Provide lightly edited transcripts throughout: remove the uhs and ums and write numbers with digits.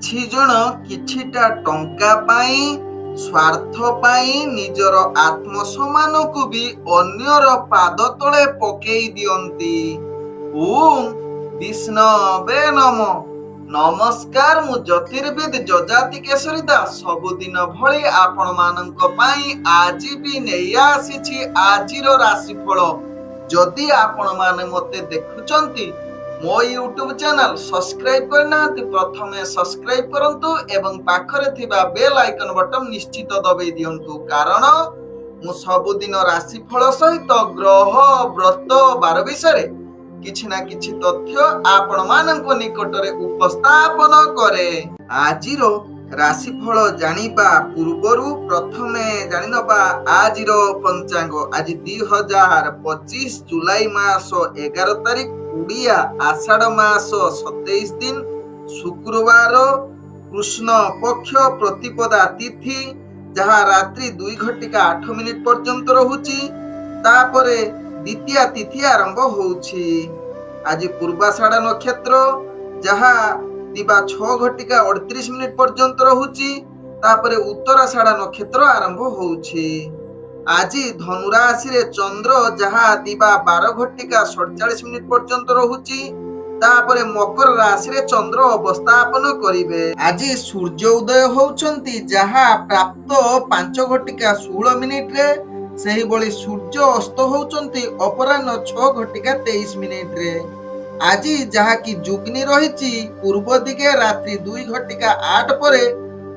କିଛି ଜଣ କିଛିଟା ଟଙ୍କା ପାଇଁ ସ୍ୱାର୍ଥ ପାଇଁ ନିଜର ଆତ୍ମସମ୍ମାନକୁ ବି ଅନ୍ୟର ପାଦ ତଳେ ପକେଇ ଦିଅନ୍ତି। ଓମ୍ ବିଷ୍ଣବେ ନମଃ। ନମସ୍କାର, ମୁଁ ଜ୍ୟୋତିର୍ବିଦ ଯଜାତି କେଶରୀ ଦାସ ସବୁଦିନ ଭଳି ଆପଣମାନଙ୍କ ପାଇଁ ଆଜି ବି ନେଇ ଆସିଛି ଆଜିର ରାଶିଫଳ। ଯଦି ଆପଣମାନେ ମୋତେ ଦେଖୁଛନ୍ତି ମୋ ୟୁଟ୍ୟୁବ ଚ୍ୟାନେଲ ସବସ୍କ୍ରାଇବ କରିନାହାନ୍ତି, ପ୍ରଥମେ ସବସ୍କ୍ରାଇବ କରନ୍ତୁ ଏବଂ ପାଖରେ ଥିବା ବେଲ୍ ଆଇକନ ବଟନ ନିଶ୍ଚିତ ଦବାଇ ଦିଅନ୍ତୁ, କାରଣ ମୁଁ ସବୁଦିନ ରାଶିଫଳ ସହିତ ଗ୍ରହ ବ୍ରତ ବାର ବିଷୟରେ କିଛି ନା କିଛି ତଥ୍ୟ ଆପଣମାନଙ୍କ ନିକଟରେ ଉପସ୍ଥାପନ କରେ। ଆଜିର ରାଶିଫଳ ଜାଣିବା ପୂର୍ବରୁ ପ୍ରଥମେ ଜାଣିନେବା ଆଜିର ପଞ୍ଚାଙ୍ଗ। ଆଜି 2025 ଜୁଲାଇ ମାସ 11 ତାରିଖ, ଓଡ଼ିଆ ଆଷାଢ଼ ମାସ 27 ଦିନ, ଶୁକ୍ରବାର, କୃଷ୍ଣ ପକ୍ଷ ପ୍ରତିପଦା ତିଥି, ଯାହା ରାତ୍ରି 2:08 ପର୍ଯ୍ୟନ୍ତ ରହୁଛି। ତାପରେ ଦ୍ୱିତୀୟା ତିଥି ଆରମ୍ଭ ହେଉଛି। ଆଜି ପୂର୍ବାଷାଢ଼ ନକ୍ଷତ୍ର, ଯାହା ଦିବା 6:38 ପର୍ଯ୍ୟନ୍ତ ରହୁଛି। ତାପରେ ଉତ୍ତରାଷାଢ଼ ନକ୍ଷତ୍ର ଆରମ୍ଭ ହେଉଛି। ଆଜି ଧନୁ ରାଶିରେ ଚନ୍ଦ୍ର, ଯାହା ଦିବା 12:47 ପର୍ଯ୍ୟନ୍ତ ରହୁଛି। ତାପରେ ମକର ରାଶିରେ ଚନ୍ଦ୍ର ଅବସ୍ଥାପନ କରିବେ। ଆଜି ସୂର୍ଯ୍ୟ ଉଦୟ ହେଉଛନ୍ତି, ଯାହା ପ୍ରାପ୍ତ 5:16 ସେହିଭଳି ସୂର୍ଯ୍ୟ ଅସ୍ତ ହେଉଛନ୍ତି ଅପରାହ୍ନ 6:23। ଆଜି ଯାହାକି ଯୁଗ୍ନି ରହିଛି ପୂର୍ବ ଦିଗେ ରାତ୍ରି 2:08 ପରେ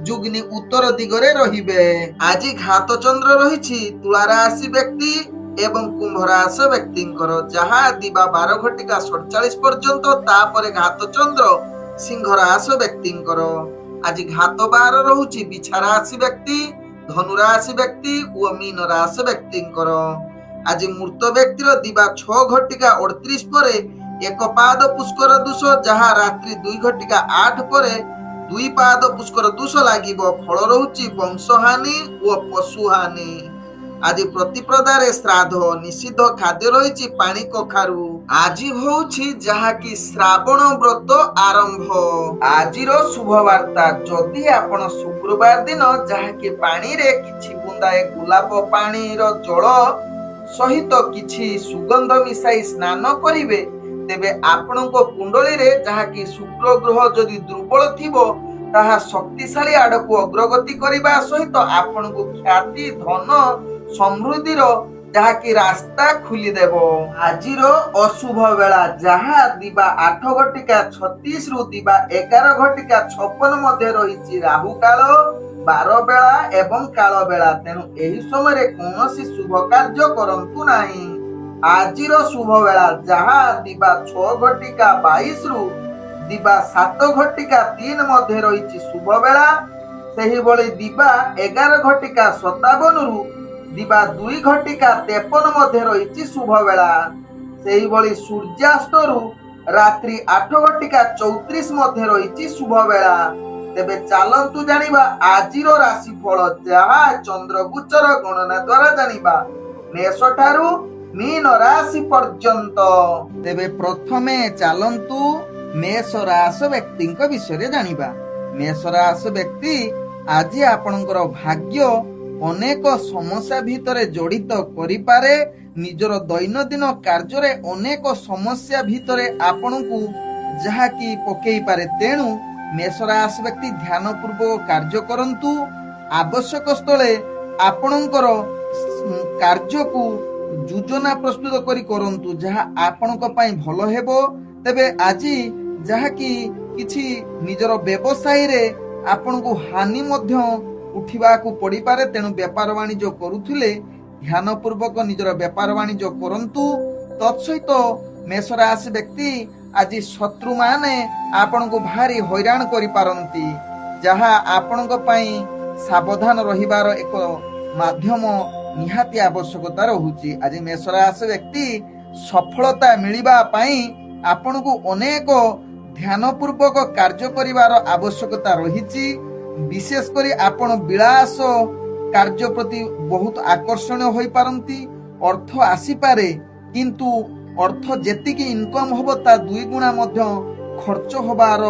ଯୁଗ୍ନି ଉତ୍ତର ଦିଗରେ ରହିବେ। ଆଜି ଘାତ ଚନ୍ଦ୍ର ରହିଛି ତୁଳା ରାଶି ବ୍ୟକ୍ତି ଏବଂ କୁମ୍ଭ ରାଶି ବ୍ୟକ୍ତିଙ୍କର, ଯାହା ଦିବା 12:47 ପର୍ଯ୍ୟନ୍ତ। ତାପରେ ଘାତ ଚନ୍ଦ୍ର ସିଂହ ରାଶି ବ୍ୟକ୍ତିଙ୍କର। ଆଜି ଘାତ ବାର ରହୁଛି ବିଛା ରାଶି ବ୍ୟକ୍ତି, ଧନୁ ରାଶି ବ୍ୟକ୍ତି ଓ ମୀନ ରାଶି ବ୍ୟକ୍ତିଙ୍କର। ଆଜି ମୃତ ବ୍ୟକ୍ତିର ଦିବା 6:38 ପରେ ଏକ ପାଦ ପୁଷ୍କର ଦୋଷ, ଯାହା ରାତ୍ରି 2:08 ପରେ 2 ପାଦ ପୁଷ୍କର ଦୋଷ ଲାଗିବ। ଫଳ ରହୁଛି ବଂଶହାନି ଓ ପଶୁହାନି। ଆଜି ପ୍ରତିପ୍ରଦାରେ ଶ୍ରାଦ୍ଧ, ନିଷିଦ୍ଧ ଖାଦ୍ୟ ରହିଛି ପାଣି କଖାରୁ। ଆଜି ହଉଛି ଯାହାକି ଶ୍ରାବଣ ବ୍ରତ ଆରମ୍ଭ। ଆଜିର ଶୁଭ ବାର୍ତ୍ତା, ଯଦି ଆପଣ ଶୁକ୍ରବାର ଦିନ ଯାହାକି ପାଣିରେ କିଛି ବୁନ୍ଦାଏ ଗୋଲାପ ପାଣିର ଜଳ ସହିତ କିଛି ସୁଗନ୍ଧ ମିଶାଇ ସ୍ନାନ କରିବେ, ତେବେ ଆପଣଙ୍କ କୁଣ୍ଡଳୀରେ ଯାହାକି ଶୁକ୍ର ଗ୍ରହ ଯଦି ଦୁର୍ବଳ ଥିବ, ତାହା ଶକ୍ତିଶାଳୀ ଆଡକୁ ଅଗ୍ରଗତି କରିବା ସହିତ ଆପଣଙ୍କୁ ଖ୍ୟାତି, ଧନ, ସମୃଦ୍ଧିର ଯାହାକି ରାସ୍ତା ଖୋଲିଦେବ। ଆଜିର ଅଶୁଭ ବେଳା, ଯାହା ଦିବା 8:36 ରୁ ଦିବା 11:56 ମଧ୍ୟ ରହିଛି। ରାହୁ କାଳ, ବାର ବେଳା ଏବଂ କାଳ ବେଳା, ତେଣୁ ଏହି ସମୟରେ କୌଣସି ଶୁଭ କାର୍ଯ୍ୟ କରନ୍ତୁ ନାହିଁ। ଆଜିର ଶୁଭ ବେଳା, ଯାହା ଦିବା 6:22 ରୁ ଦିବା 7:03 ମଧ୍ୟ ରହିଛି ଶୁଭ ବେଳା। ସେହିଭଳି ଦିବା 11:57 ରୁ ଦିବା 2:53 ମଧ୍ୟ ରହିଛି ଶୁଭ ବେଳା। ସେହିଭଳି ସୂର୍ଯ୍ୟାସ୍ତରୁ ରାତ୍ରି 8:34 ମଧ୍ୟ ରହିଛି ଶୁଭ ବେଳା। ତେବେ ଚାଲନ୍ତୁ ଜାଣିବା ଆଜିର ରାଶିଫଳ, ଯାହା ଚନ୍ଦ୍ରଗୋଚର ଗଣନା ଦ୍ୱାରା ଜାଣିବା ମେଷ ଠାରୁ ମୀନ ରାଶି ପର୍ଯ୍ୟନ୍ତ। ତେବେ ପ୍ରଥମେ ଚାଲନ୍ତୁ ମେଷ ରାଶି ବ୍ୟକ୍ତିଙ୍କ ବିଷୟରେ ଜାଣିବା। ମେଷ ରାଶି ବ୍ୟକ୍ତି, ଆଜି ଆପଣଙ୍କର ଭାଗ୍ୟ ଅନେକ ସମସ୍ୟା ଭିତରେ ଜଡ଼ିତ କରିପାରେ। ନିଜର ଦୈନନ୍ଦିନ କାର୍ଯ୍ୟରେ ଅନେକ ସମସ୍ୟା ଭିତରେ ଆପଣଙ୍କୁ ଯାହାକି ପକେଇ ପାରେ। ତେଣୁ ମେଷ ରାଶି ବ୍ୟକ୍ତି ଧ୍ୟାନ ପୂର୍ବକ କାର୍ଯ୍ୟ କରନ୍ତୁ। ଆବଶ୍ୟକ ସ୍ଥଳେ ଆପଣଙ୍କର କାର୍ଯ୍ୟକୁ ଯୋଜନା ପ୍ରସ୍ତୁତ କରି କରନ୍ତୁ, ଯାହା ଆପଣଙ୍କ ପାଇଁ ଭଲ ହେବ। ତେବେ ଆଜି ଯାହାକି କିଛି ନିଜର ବ୍ୟବସାୟୀରେ ଆପଣଙ୍କୁ ହାନି ମଧ୍ୟ ଉଠିବାକୁ ପଡ଼ିପାରେ। ତେଣୁ ବେପାର ବାଣିଜ୍ୟ କରୁଥିଲେ ଧ୍ୟାନ ପୂର୍ବକ ନିଜର ବେପାର ବାଣିଜ୍ୟ କରନ୍ତୁ। ତତ୍ସହିତ ମେଷ ରାଶି ବ୍ୟକ୍ତି, ଆଜି ଶତ୍ରୁମାନେ ଆପଣଙ୍କୁ ଭାରି ହଇରାଣ କରିପାରନ୍ତି, ଯାହା ଆପଣଙ୍କ ପାଇଁ ସାବଧାନ ରହିବାର ଏକ ମାଧ୍ୟମ ନିହାତି ଆବଶ୍ୟକତା ରହୁଛି। ଆଜି ମେଷ ରାଶି ବ୍ୟକ୍ତି, ସଫଳତା ମିଳିବା ପାଇଁ ଆପଣଙ୍କୁ ଅନେକ ଧ୍ୟାନ ପୂର୍ବକ କାର୍ଯ୍ୟ କରିବାର ଆବଶ୍ୟକତା ରହିଛି। ବିଶେଷ କରି ଆପଣ ବିଳାସ କାର୍ଯ୍ୟ ପ୍ରତି ବହୁତ ଆକର୍ଷଣୀୟ ହୋଇପାରନ୍ତି। ଅର୍ଥ ଆସିପାରେ, କିନ୍ତୁ ଅର୍ଥ ଯେତିକି ଇନକମ୍ ହେବ ତା 2 ଗୁଣା ମଧ୍ୟ ଖର୍ଚ୍ଚ ହେବାର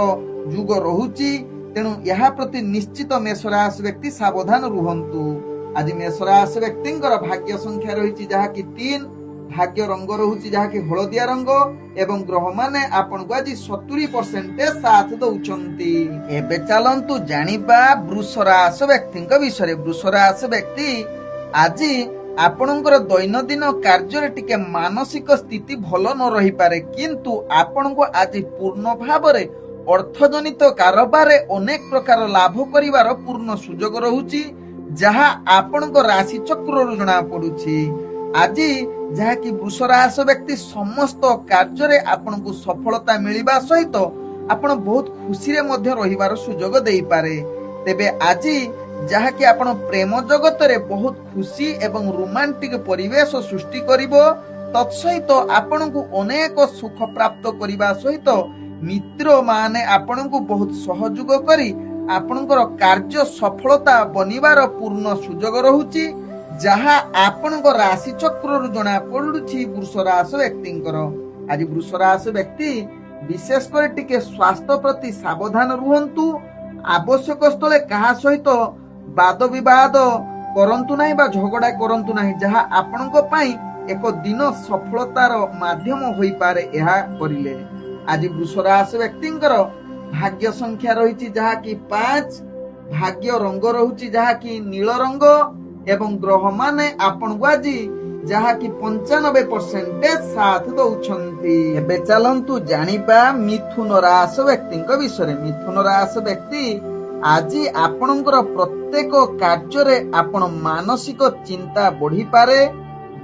ଯୁଗ ରହୁଛି। तेणु यह प्रति निश्चित मेष राशि व्यक्ति सावधान रुहंतु। आज मेष राशि व्यक्ति भाग्य संख्या रही जहाँ की 3, भाग्य रंग रहुची जहाँ की हलदिया रंग एवं ग्रह माने आपन को आज 70% साथ दउछंती। एबे चलंतु जानिबा वृष राशि व्यक्ति विषय। वृष राशि व्यक्ति आज आपणकर दैनंदिन कार्य टिके मानसिक स्थिति भल न रही पारे, किंतु आपण को आज पूर्ण भाव रे अर्थजनित कारोबार अनेक प्रकार लाभ करिवार पूर्ण सुजोग रहुची, जहाँ आपणको राशि चक्र जना पड़ुची। आज जहाँ की वृष राशि व्यक्ति समस्त कार्य आपन को सफलता मिलिबा सहित आपण बहुत खुशी रे मध्य रहिबार सुजोग देई पारे। तेबे आज जहाँ की आपण प्रेम जगत रे बहुत खुशी एवं रोमांटिक परिवेश सृष्टि करिवो, तत्सहित आपण को अनेक सुख प्राप्त करिबा सहित मित्र माने आपण को बहुत सहयोग करी आपणकर कार्य सफलता बनिबार पूर्ण सुजोग रहुची, जहाँ आपणको राशि चक्र जना पड़ुछि वृष राशि व्यक्तिंकर। आज वृष राशि व्यक्ति विशेष कर टिके स्वास्थ्य प्रति सावधान रुहंतु। आवश्यक स्थले कहा सहित वाद विवाद करंतु नाही बा झगड़ा करंतु नाही, जहाँ आपणको पई एक दिन सफलतार माध्यम होई पारे एहा करिले। आज वृष राशि व्यक्तिंकर भाग्य संख्या रही जहाँ की 5, भाग्य रंग रहुची जहाँ की नील रंग एवं ग्रह माने आपन को आज जहाँ की 95% साथ दउछंती। एबे चलंतु जानिबा मिथुन राशि व्यक्ति विषय। मिथुन राशि व्यक्ति आज आपणकर प्रत्येक कार्य रे आपण मानसिक चिंता बढ़ी पारे,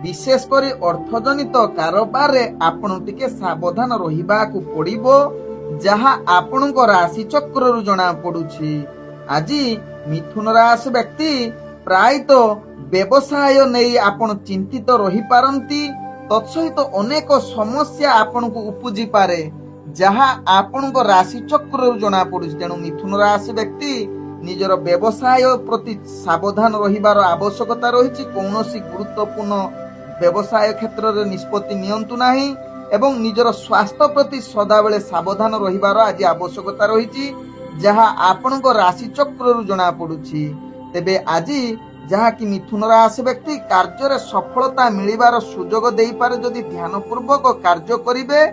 विशेष करी अर्थजनित कारोबार रे आपण टिके सावधान रहिबा को पड़िबो, जहाँ आपणको राशि चक्र जना पड़ुछि। आज मिथुन राशि व्यक्ति प्राय तो व्यवसाय नहीं आपण चिंतित रही पारंती, तत्सहित अनेक समस्या आपण को उपजी पारे, जहाँ आपणको राशि चक्र जना पड़ुछि। तेणु मिथुन राशि व्यक्ति निजर व्यवसाय प्रति सावधान रहिबार आवश्यकता रही। कौनसी गुरुत्वपूर्ण व्यवसाय क्षेत्र रे निष्पत्ति नियंतु नाही एवं निजर स्वास्थ्य प्रति सदाबेले सावधान रहिबार आज आवश्यकता रही, जहाँ आपणको राशि चक्र जना पड़ुछि। तेबे आज जहाँ की मिथुन राशि व्यक्ति कार्य रे सफलता मिलिबार सुजोग देई पारे जदि ध्यान पूर्वक कार्य करिवे,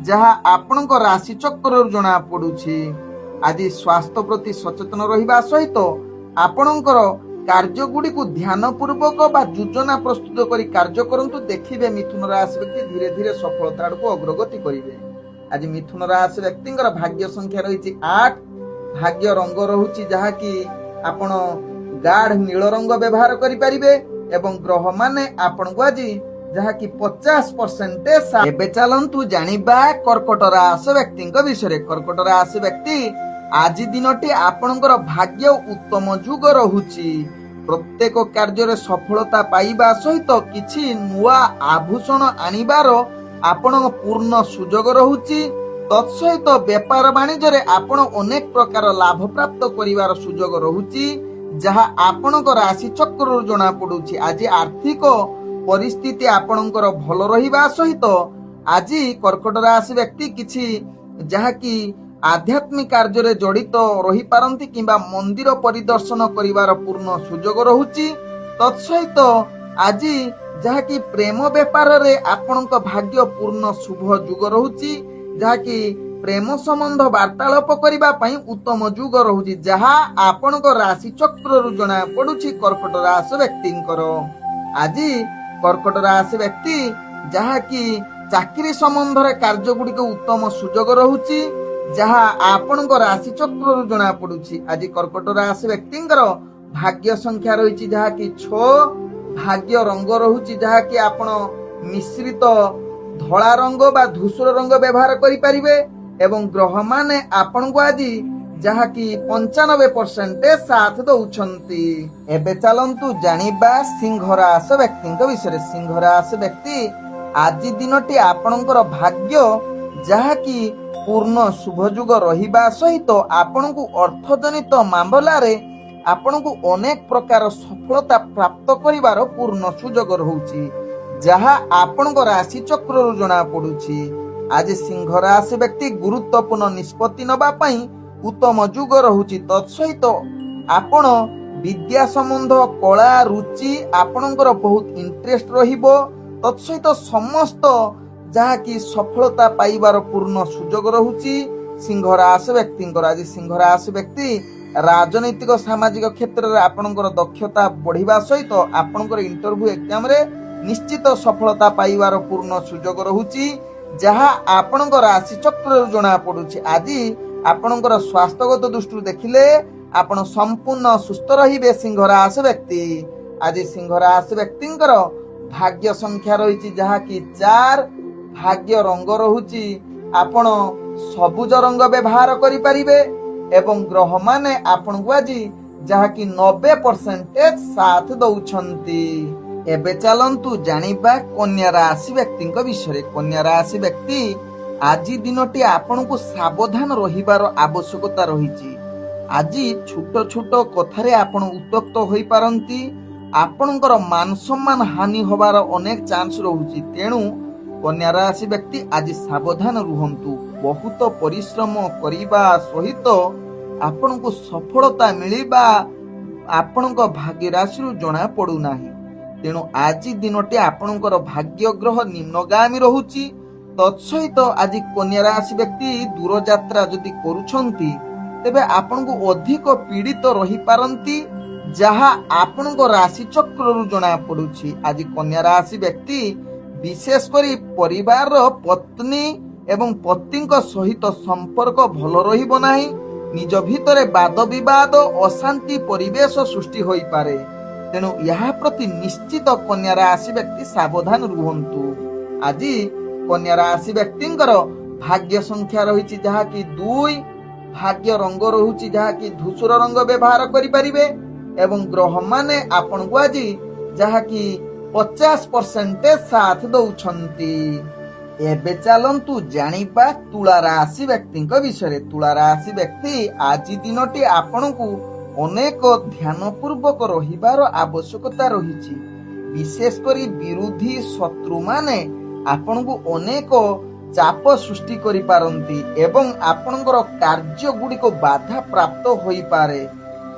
जहाँ आपणको राशि चक्र जना पड़ुछि। आज स्वास्थ्य प्रति सचेतन रहिबा सहित आपणकर कार्य गुडी को ध्यान पूर्वक बा योजना प्रस्तुत करी कार्य करंतु। देखिबे मिथुन राशि व्यक्ति धीरे धीरे सफलता को अग्रगति करिवे। आज मिथुन राशि व्यक्तिंकर भाग्य संख्या रही 8, भाग्य रंग रहुची जहाँ की आपण गाढ़ नील रंग व्यवहार करि परिबे एवं ग्रह माने आपण को आज जहाँ की 50%। एबे चलंतु जानिबा कर्कट राशि व्यक्तिंक विषय। कर्कट राशि व्यक्ति आज दिनटी आपणकर भाग्य उत्तम जुग रहुची। प्रत्येक कार्य रे सफलता पाइबा सहित किछि नुआ आभूषण आनिबार आपण पूर्ण सुजोग रहुची, तत्सहित व्यापार वाणिज्य रे आपण अनेक प्रकार लाभ प्राप्त करिवार सुजोग रहुची, जहाँ आपणकर राशि चक्र जना पड़ुछि। आज आर्थिक परिस्थिति आपणकर भल रहिबा सहित आज कर्कट राशि व्यक्ति किछि जहाँ की आध्यात्मिक कार्य रे जड़ित रही पारंती किंबा मंदिर परिदर्शन करिवार पूर्ण सुजोग रहुची, तत्सहित आज जहाँ की प्रेम व्यापार रे आपणक भाग्य पूर्ण शुभ जुग रहुची, जहाँ की प्रेम संबंध वार्तालाप करिबा पई उत्तम जुग रहुची, जहाँ आपणक राशि चक्र जना पड़ुछि कर्कट राशि व्यक्तिंकर। आज कर्कट राशि व्यक्ति जहाँ की चाकरी संबंध रे कार्य गुड़िक उत्तम सुजोग रहुची, जहाँ आपणक राशि चक्र जना पड़ुछि। आज कर्कट राशि व्यक्तिंकर भाग्य संख्या रही जहाँ की 6, भाग्य रंग रहुची जहाँ की आपण मिश्रित धला रंग बा धूसर रंग व्यवहार करि परिबे एवं ग्रह माने आपण को आज जहाँ की 95% साथ दउछंती। एबे चलंतु जानिबा सिंह राशि व्यक्तिंक विषय। सिंह राशि व्यक्ति आज दिनटी आपणकर भाग्य जहाँ की पूर्ण शुभजुग रहिबा सहित आपण को अर्थजनित मामला रे आपण को अनेक प्रकार सफलता प्राप्त करिवार पूर्ण सुजोग रहुची, जहाँ आपणको राशि चक्र जना पड़ुछि। आज सिंह राशि व्यक्ति गुरुत्वपूर्ण निष्पत्ति नबा पई उत्तम जुग रहुची। तत्सहित आपण विद्या संबंध कला रुचि आपणकर बहुत इंटरेस्ट रहिबो। तत्सहित समस्त जहाँकि सफलता पाइबार पूर्ण सुजोग रहुची सिंह राशि व्यक्तिंकर। आज सिंह राशि व्यक्ति राजनैतिक सामाजिक क्षेत्र में आपणकर दक्षता बढ़िबा सहित आपणकर इंटरव्यू एग्जाम रे निश्चित सफलता पाइबार पूर्ण सुजोग रहुची जहाँ आपणकर राशि चक्र जना पड़ुछि। आज आपणकर स्वास्थ्यगत दृष्टि देखिले आपण संपूर्ण सुस्थ रहिबे सिंह राशि व्यक्ति। आज सिंह राशि व्यक्तिंकर भाग्य संख्या रही जहाँ कि 4। भाग्य रंग रहुची आपण सबुज रंग व्यवहार करि परिबे एवं ग्रह माने आपण को आज जहाँ कि 90% साथ दउछंती। एबे चलंतु जानिबा कन्या राशि व्यक्ति विषय। कन्या राशि व्यक्ति आज दिनटी आपण को सावधान रहिबार आवश्यकता रही। आज छोट छोट कथारे आपण उत्तक्त होई पारंती। आपणकर मान सम्मान हानि होबार अनेक चांस रहुची। तेणु कन्या राशि व्यक्ति आज सावधान रुहंतु। बहुत परिश्रम करिबा सहित आपण को सफलता मिलिबा आपणक भाग्य राशि जना पड़ू नाही। तेणु आज दिनटी आपणकर भाग्य ग्रह निम्नगामी रहुची। तत्सहित आज कन्या राशि व्यक्ति दूर यात्रा जदि करूछंती तेबे आपण को अधिक पीड़ित रही पारंती जहाँ आपणक राशि चक्र जना पड़ुछि। आज कन्या राशि व्यक्ति विशेष करी परिवार पत्नी एवं पति सहित संपर्क भल रहिबो नाही। निज भितरे वाद विवाद अशांति परिवेश सृष्टि होई पारे। तेणु यह प्रति निश्चित कन्या राशि व्यक्ति सावधान रुहंतु। आज कन्या राशि व्यक्तिंकर भाग्य संख्या रही जहाँ कि 2। भाग्य रंग रहुची जहाँ कि धूसर रंग व्यवहार करि परिबे एवं ग्रह माने आपण को आज जहाँ कि 50% साथ दउछंती। एबे चलंतु जानिबा तुला राशि व्यक्ति विषय। तुला राशि व्यक्ति आज दिनटी आपण को अनेक ध्यान पूर्वक रहिबार आवश्यकता रही। विशेष करी विरोधी शत्रु माने आपण को अनेक चाप सृष्टि करि पारंती एवं आपणकर कार्य गुडी को बाधा प्राप्त होई पारे।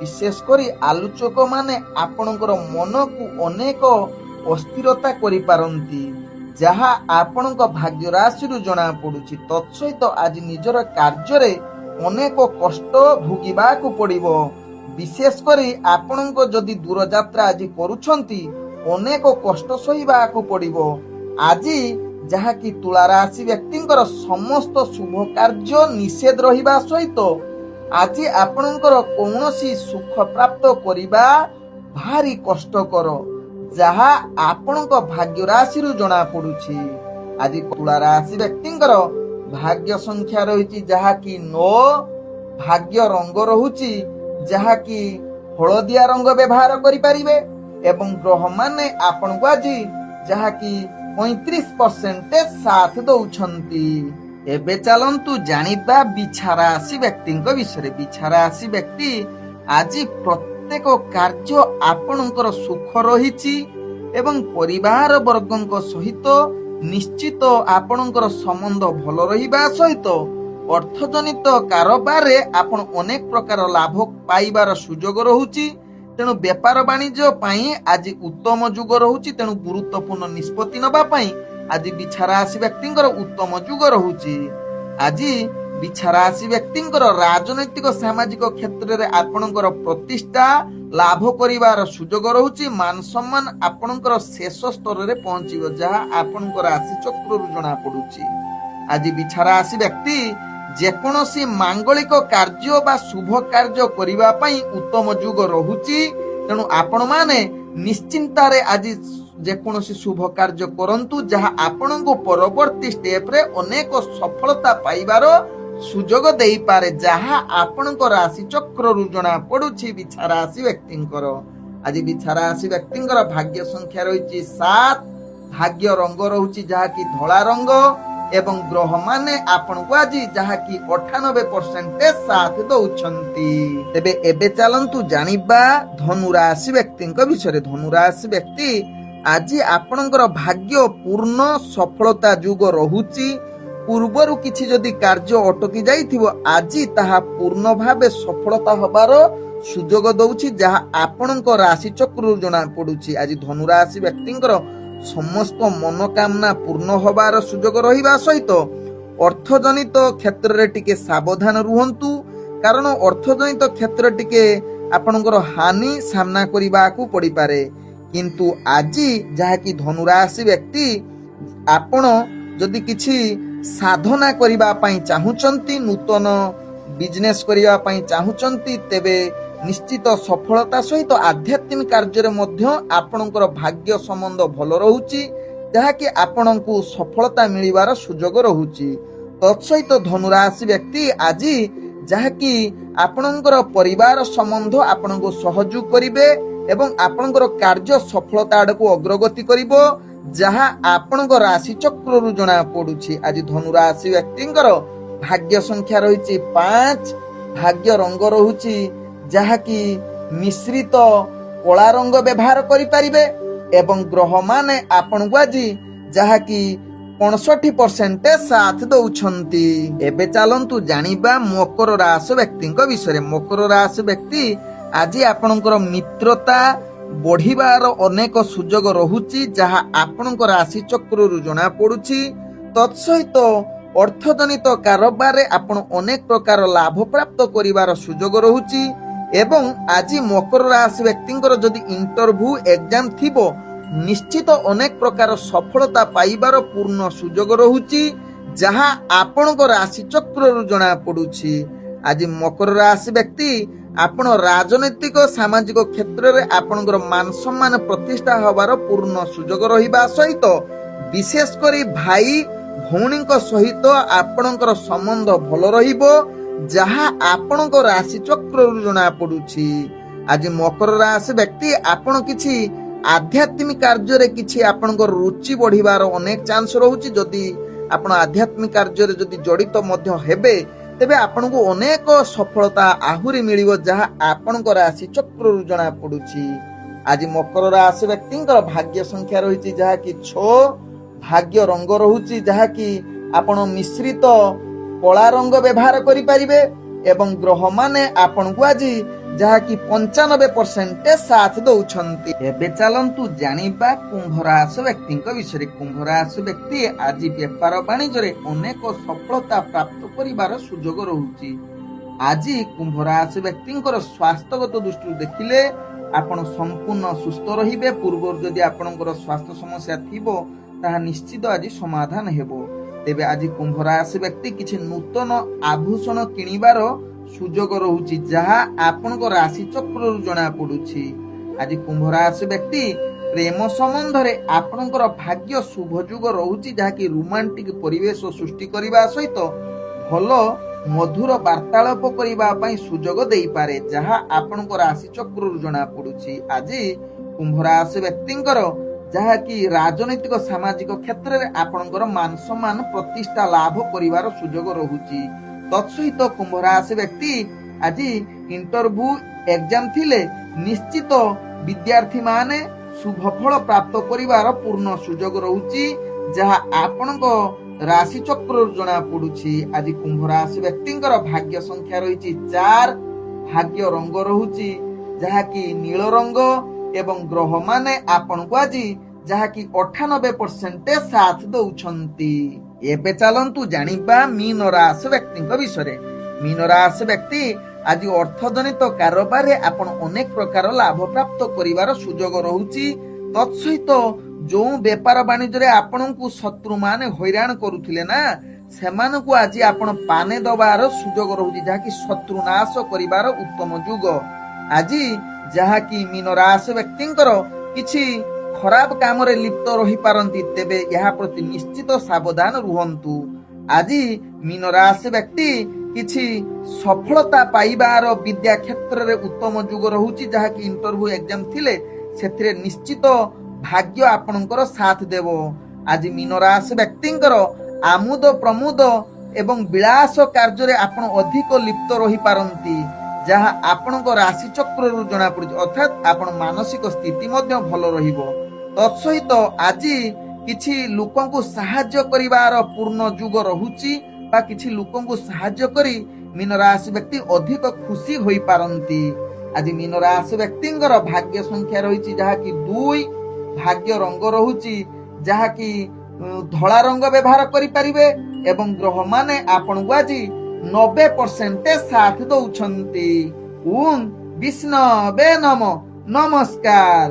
विशेष करी आलोचक माने आपणकर मन को अनेक अस्थिरता करि पारंती जहाँ आपणक भाग्य राशि जना पड़ुछि। तत्सहित आज निजर कार्य रे अनेक कष्ट भोगिबा को पड़िबो। विशेष करी आपणक जदि दूर यात्रा आज करूछंती अनेक कष्ट सहिबा को पड़िबो। आज जहाँ कि तुला राशि व्यक्तिंकर समस्त शुभ कार्य निषेध रहिबा सहित आज आपणकर कौनसी सुख प्राप्त करिबा भारी कष्टकर जहाँ आपणक भाग्य राशि जना पड़ुछि। आज तुला राशि व्यक्तिंकर भाग्य संख्या रही जहाँ कि 9। भाग्य रंग रहुची जहाँ कि हलदिया रंग व्यवहार करि परिबे एवं ग्रह माने आपण को आज जहाँ कि 35% साथ दउछंती। एबे चलंतु जानिबा बिछा राशि व्यक्ति विषय। बिछा राशि व्यक्ति आज प्रत्येक कार्य आपणकर सुख रही एवं परिवार वर्गक सहित निश्चित आपणकर संबंध भल रहिबा सहित अर्थजनित कारोबार रे आपण अनेक प्रकार लाभ पाइबार सुजोग रहुची। तेणु व्यापार वाणिज्य पाई आज उत्तम जुग रहुची। तेणु गुरुत्वपूर्ण निष्पत्ति नबा पाई आज बिछा राशि व्यक्तिंकर उत्तम जुग रहुची। आज बिछा राशि व्यक्तिंकर राजनैतिक सामाजिक क्षेत्र रे आपणकर प्रतिष्ठा लाभ करिवार सुजोग रहुची। मान सम्मान आपणकर शेष स्तर रे पहुंचीबो जहाँ आपणकर राशि चक्र जना पड़ुची। आज बिछा राशि व्यक्ति जेकोसी मांगलिक कार्य बा शुभ कार्य करिबा पई उत्तम जुग रहुची। तेणु आपण माने निश्चिंतारे आज जेकोसी शुभ कार्य करंतु जहाँ आपणको परवर्ती स्टेप रे अनेक सफलता पाइबार सुजोग देई पारे जहाँ आपणको राशि चक्र जना पड़ुछि बिछा राशि व्यक्तिंकर। आज बिछा राशि व्यक्तिंकर भाग्य संख्या रही 7। भाग्य रंग रहुछि जहाँ कि धला रंग एवं ग्रह माने आपण को आज जहाँ कि 98% साथ दउछंती। तेबे एबे चलंतु जानिबा धनु राशि व्यक्ति विषय। धनु राशि व्यक्ति आज आपणकर भाग्य पूर्ण सफलता जुग रहुची। ପୂର୍ବରୁ କିଛି ଯଦି କାର୍ଯ୍ୟ ଅଟକି ଯାଇଥିବ ଆଜି ତାହା ପୂର୍ଣ୍ଣ ଭାବେ ସଫଳତା ହବାର ସୁଯୋଗ ଦଉଛି, ଯାହା ଆପଣଙ୍କ ରାଶି ଚକ୍ରରୁ ଜଣା ପଡୁଛି। ଆଜି ଧନୁ ରାଶି ବ୍ୟକ୍ତିଙ୍କର ସମସ୍ତ ମନୋକାମନା ପୂର୍ଣ୍ଣ ହବାର ସୁଯୋଗ ରହିବା ସହିତ ଅର୍ଥଜନିତ କ୍ଷେତ୍ରରେ ଟିକେ ସାବଧାନ ରୁହନ୍ତୁ, କାରଣ ଅର୍ଥଜନିତ କ୍ଷେତ୍ର ଟିକେ ଆପଣଙ୍କର ହାନି ସାମ୍ନା କରିବାକୁ ପଡିପାରେ। କିନ୍ତୁ ଆଜି ଯାହାକି ଧନୁ ରାଶି ବ୍ୟକ୍ତି ଆପଣ ଯଦି କିଛି ସାଧନା କରିବା ପାଇଁ ଚାହୁଁଛନ୍ତି, ନୂତନ ବିଜନେସ୍ କରିବା ପାଇଁ ଚାହୁଁଛନ୍ତି, ତେବେ ନିଶ୍ଚିତ ସଫଳତା ସହିତ ଆଧ୍ୟାତ୍ମିକ କାର୍ଯ୍ୟରେ ମଧ୍ୟ ଆପଣଙ୍କର ଭାଗ୍ୟ ସମ୍ବନ୍ଧ ଭଲ ରହୁଛି, ଯାହାକି ଆପଣଙ୍କୁ ସଫଳତା ମିଳିବାର ସୁଯୋଗ ରହୁଛି। ତତ୍ସହିତ ଧନୁ ରାଶି ବ୍ୟକ୍ତି ଆଜି ଯାହାକି ଆପଣଙ୍କର ପରିବାର ସମ୍ବନ୍ଧ ଆପଣଙ୍କୁ ସହଯୋଗ କରିବେ ଏବଂ ଆପଣଙ୍କର କାର୍ଯ୍ୟ ସଫଳତା ଆଡକୁ ଅଗ୍ରଗତି କରିବ, ଯାହା ଆପଣଙ୍କ ରାଶି ଚକ୍ରରୁ ଜଣା ପଡୁଛି। ଆଜି ଧନୁ ରାଶି ବ୍ୟକ୍ତିଙ୍କର ଭାଗ୍ୟ ସଂଖ୍ୟା ରହିଛି 5, ଭାଗ୍ୟ ରଙ୍ଗ ରହୁଛି ଯାହାକି ମିଶ୍ରିତ କଳା ରଙ୍ଗ ବ୍ୟବହାର କରିପାରିବେ ଏବଂ ଗ୍ରହମାନେ ଆପଣଙ୍କୁ ଆଜି ଯାହାକି 65% ସାଥ ଦଉଛନ୍ତି। ଏବେ ଚାଲନ୍ତୁ ଜାଣିବା ମକର ରାଶି ବ୍ୟକ୍ତିଙ୍କ ବିଷୟରେ। ମକର ରାଶି ବ୍ୟକ୍ତି ଆଜି ଆପଣଙ୍କର ମିତ୍ରତା ବଢିବାର ଅନେକ ସୁଯୋଗ ରହୁଛି, ଯାହା ଆପଣଙ୍କ ରାଶି ଚକ୍ରରୁ ଜଣା ପଡୁଛି। ତତ୍ସହିତ ଅର୍ଥଜନିତ କାରବାରରେ ଆପଣ ଅନେକ ପ୍ରକାର ଲାଭ ପ୍ରାପ୍ତ କରିବାର ସୁଯୋଗ ରହୁଛି ଏବଂ ଆଜି ମକର ରାଶି ବ୍ୟକ୍ତିଙ୍କର ଯଦି ଇଣ୍ଟରଭ୍ୟୁ ଏକ୍ଜାମ ଥିବ ନିଶ୍ଚିତ ଅନେକ ପ୍ରକାର ସଫଳତା ପାଇବାର ପୂର୍ଣ୍ଣ ସୁଯୋଗ ରହୁଛି, ଯାହା ଆପଣଙ୍କ ରାଶି ଚକ୍ରରୁ ଜଣା ପଡୁଛି। ଆଜି ମକର ରାଶି ବ୍ୟକ୍ତି ଆପଣ ରାଜନୈତିକ ସାମାଜିକ କ୍ଷେତ୍ରରେ ଆପଣଙ୍କର ମାନ ସମ୍ମାନ ପ୍ରତିଷ୍ଠା ହେବାର ପୂର୍ଣ୍ଣ ସୁଯୋଗ ରହିବା ସହିତ ବିଶେଷ କରି ଭାଇ ଭଉଣୀଙ୍କ ସହିତ ଆପଣଙ୍କର ସମ୍ବନ୍ଧ ଭଲ ରହିବ, ଯାହା ଆପଣଙ୍କ ରାଶି ଚକ୍ରରୁ ଜଣା ପଡୁଛି। ଆଜି ମକର ରାଶି ବ୍ୟକ୍ତି ଆପଣ କିଛି ଆଧ୍ୟାତ୍ମିକ କାର୍ଯ୍ୟରେ କିଛି ଆପଣଙ୍କର ରୁଚି ବଢିବାର ଅନେକ ଚାନ୍ସ ରହୁଛି। ଯଦି ଆପଣ ଆଧ୍ୟାତ୍ମିକ କାର୍ଯ୍ୟରେ ଯଦି ଜଡିତ ମଧ୍ୟ ହେବେ ତେବେ ଆପଣଙ୍କୁ ଅନେକ ସଫଳତା ଆହୁରି ମିଳିବ, ଯାହା ଆପଣଙ୍କ ରାଶି ଚକ୍ରରୁ ଜଣା ପଡୁଛି। ଆଜି ମକର ରାଶି ବ୍ୟକ୍ତିଙ୍କର ଭାଗ୍ୟ ସଂଖ୍ୟା ରହିଛି ଯାହାକି 6, ଭାଗ୍ୟ ରଙ୍ଗ ରହୁଛି ଯାହାକି ଆପଣ ମିଶ୍ରିତ କଳା ରଙ୍ଗ ବ୍ୟବହାର କରିପାରିବେ ଏବଂ ଗ୍ରହମାନେ ଆପଣଙ୍କୁ ଆଜି ଯାହାକି 95% ସାଥ ଦଉଛନ୍ତି। ଏବେ ଚାଲନ୍ତୁ ଜାଣିବା କୁମ୍ଭ ରାଶି ବ୍ୟକ୍ତିଙ୍କ ବିଷୟରେ। କୁମ୍ଭ ରାଶି ବ୍ୟକ୍ତି ଆଜି ବେପାର ବାଣିଜ୍ୟରେ ଅନେକ ସଫଳତା ପ୍ରାପ୍ତ କରିବାର ସୁଯୋଗ ରହୁଛି। ଆଜି କୁମ୍ଭ ରାଶି ବ୍ୟକ୍ତିଙ୍କର ସ୍ୱାସ୍ଥ୍ୟଗତ ଦୃଷ୍ଟିରୁ ଦେଖିଲେ ଆପଣ ସମ୍ପୂର୍ଣ୍ଣ ସୁସ୍ଥ ରହିବେ। ପୂର୍ବରୁ ଯଦି ଆପଣଙ୍କର ସ୍ୱାସ୍ଥ୍ୟ ସମସ୍ୟା ଥିବ ତାହା ନିଶ୍ଚିତ ଆଜି ସମାଧାନ ହେବ। ତେବେ ଆଜି କୁମ୍ଭ ରାଶି ବ୍ୟକ୍ତି କିଛି ନୂତନ ଆଭୂଷଣ କିଣିବାର ସୁଯୋଗ ରହୁଛି, ଯାହା ଆପଣଙ୍କ ରାଶି ଚକ୍ରରୁ ଜଣା ପଡୁଛି। ଆଜି କୁମ୍ଭ ରାଶି ବ୍ୟକ୍ତି ପ୍ରେମ ସମ୍ବନ୍ଧରେ ଆପଣଙ୍କର ଭାଗ୍ୟ ଶୁଭ ଯୁଗ ରହୁଛି, ଯାହାକି ରୋମାଣ୍ଟିକ ପରିବେଶ ସୃଷ୍ଟି କରିବା ସହିତ ଭଲ ମଧୁର ବାର୍ତ୍ତାଳାପ କରିବା ପାଇଁ ସୁଯୋଗ ଦେଇପାରେ, ଯାହା ଆପଣଙ୍କ ରାଶି ଚକ୍ରରୁ ଜଣା ପଡୁଛି। ଆଜି କୁମ୍ଭ ରାଶି ବ୍ୟକ୍ତିଙ୍କର ଯାହାକି ରାଜନୈତିକ ସାମାଜିକ କ୍ଷେତ୍ରରେ ଆପଣଙ୍କର ମାନ ସମ୍ମାନ ପ୍ରତିଷ୍ଠା ଲାଭ କରିବାର ସୁଯୋଗ ରହୁଛି। ତତ୍ସହିତ କୁମ୍ଭ ରାଶି ବ୍ୟକ୍ତି ଆଜି ଇଣ୍ଟରଭ୍ୟୁ ଏକ୍ଜାମ ଥିଲେ ନିଶ୍ଚିତ ବିଦ୍ୟାର୍ଥୀ ମାନେ ଶୁଭ ଫଳ ପ୍ରାପ୍ତ କରିବାର ପୂର୍ଣ୍ଣ ସୁଯୋଗ ରହୁଛି, ଯାହା ଆପଣଙ୍କ ରାଶି ଚକ୍ରରୁ ଜଣା ପଡୁଛି। ଆଜି କୁମ୍ଭ ରାଶି ବ୍ୟକ୍ତିଙ୍କର ଭାଗ୍ୟ ସଂଖ୍ୟା ରହିଛି 4, ଭାଗ୍ୟ ରଙ୍ଗ ରହୁଛି ଯାହାକି ନୀଳ ରଙ୍ଗ ଏବଂ ଗ୍ରହମାନେ ଆପଣଙ୍କୁ ଆଜି ଯାହାକି 98% ସାଥ ଦଉଛନ୍ତି। ଏବେ ଚାଲନ୍ତୁ ଜାଣିବା ମୀନ ରାଶି ବ୍ୟକ୍ତିଙ୍କ ବିଷୟରେ। ମୀନ ରାଶି ବ୍ୟକ୍ତି ଆଜି ଅର୍ଥଜନିତ କାରବାରରେ ଆପଣ ଅନେକ ପ୍ରକାର ଲାଭ ପ୍ରାପ୍ତ କରିବାର ସୁଯୋଗ ରହୁଛି। ତତ୍ସହିତ ଯୋଉ ବେପାର ବାଣିଜ୍ୟରେ ଆପଣଙ୍କୁ ଶତ୍ରୁମାନେ ହଇରାଣ କରୁଥିଲେ ନା, ସେମାନଙ୍କୁ ଆଜି ଆପଣ ପାନେ ଦବାର ସୁଯୋଗ ରହୁଛି, ଯାହାକି ଶତ୍ରୁ ନାଶ କରିବାର ଉତ୍ତମ ଯୁଗ। ଆଜି ଯାହାକି ମୀନ ରାଶି ବ୍ୟକ୍ତିଙ୍କର କିଛି ଖରାପ କାମରେ ଲିପ୍ତ ରହିପାରନ୍ତି, ତେବେ ଏହା ପ୍ରତି ନିଶ୍ଚିତ ସାବଧାନ ରୁହନ୍ତୁ। ଆଜି ମୀନ ରାଶି ବ୍ୟକ୍ତି କିଛି ସଫଳତା ପାଇବାର ବିଦ୍ୟା କ୍ଷେତ୍ରରେ ଉତ୍ତମ ଯୁଗ ରହୁଛି, ଯାହାକି ଇଣ୍ଟରଭ୍ୟୁ ଏକ୍ଜାମ ଥିଲେ ସେଥିରେ ନିଶ୍ଚିତ ଭାଗ୍ୟ ଆପଣଙ୍କର ସାଥ ଦେବ। ଆଜି ମୀନ ରାଶି ବ୍ୟକ୍ତିଙ୍କର ଆମୋଦ ପ୍ରମୋଦ ଏବଂ ବିଳାସ କାର୍ଯ୍ୟରେ ଆପଣ ଅଧିକ ଲିପ୍ତ ରହିପାରନ୍ତି, ଯାହା ଆପଣଙ୍କ ରାଶି ଚକ୍ରରୁ ଜଣାପଡୁଛି, ଅର୍ଥାତ୍ ଆପଣ ମାନସିକ ସ୍ଥିତି ମଧ୍ୟ ଭଲ ରହିବ। ତତ୍ସହିତ ଆଜି କିଛି ଲୋକଙ୍କୁ ସାହାଯ୍ୟ କରିବାର ପୂର୍ଣ୍ଣ ଯୁଗ ରହୁଛି ବା କିଛି ଲୋକଙ୍କୁ ସାହାଯ୍ୟ କରି ମୀନ ରାଶି ବ୍ୟକ୍ତି ଅଧିକ ଖୁସି ହୋଇପାରନ୍ତି। ଆଜି ମୀନ ରାଶି ବ୍ୟକ୍ତିଙ୍କର ଭାଗ୍ୟ ସଂଖ୍ୟା ରହିଛି ଯାହାକି 2, ଭାଗ୍ୟ ରଙ୍ଗ ରହୁଛି ଯାହାକି ଧଳା ରଙ୍ଗ ବ୍ୟବହାର କରିପାରିବେ ଏବଂ ଗ୍ରହମାନେ ଆପଣଙ୍କୁ ଆଜି 90% ସାଥ ଦଉଛନ୍ତି। ଓଁ ବିଷ୍ଣବେ ନମ। ନମସ୍କାର।